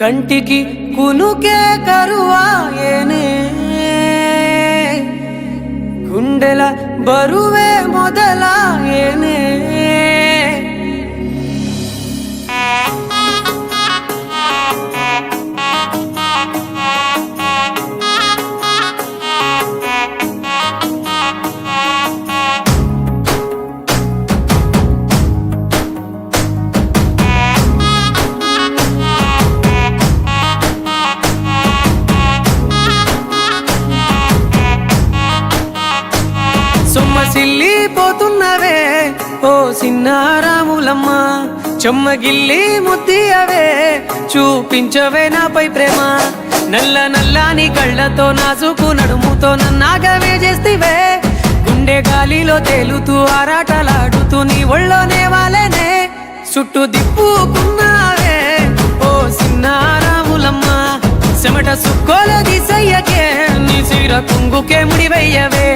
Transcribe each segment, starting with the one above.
కంటికి కునుకే కరువాయేనే గుండెల బరువే మొదలాయేనే సొమ్మసిల్లిపోతున్నవే ఓ సిన్నారాములమ్మ చెమ్మగిల్లి ముద్దియవే చూపించవే నాపై ప్రేమ నల్ల నల్లాని కళ్ళతో నాజుకు నడుముతో నన్నాగవే చేస్తివే గుండె గాలిలో తేలుతూ ఆరాటలాడుతూ నీ ఒళ్ళోనే వాలేనే చుట్టూ దిప్పుకున్నావే ఓ సిన్నారాములమ్మ చెమట సుక్కోల దిశయ్యకే నీ సిర కుంగుకే ముడివయ్యవే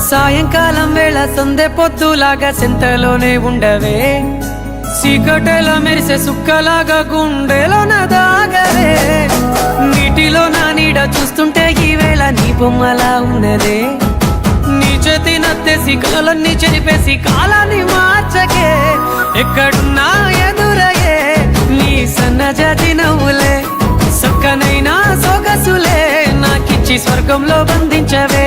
సాయంకాలం వేళ సందె పొద్దులాగా సెంతలోనే ఉండవే చీకటెల మెరిసే సుక్కలాగా గుండెలోన దాగవే నీటిలో నా నీడ చూస్తుంటే ఈ వేళ నీ బొమ్మలా ఉన్నదే నీ చేతి నత్తేసి కలలన్నీ చెరిపేసి కాలాన్ని మార్చకే ఎక్కడున్నా ఎదురయ్యే నీ సన్నజాతి నవ్వులే సక్కనైనా సొగసులే నాకిచ్చి స్వర్గంలో బంధించవే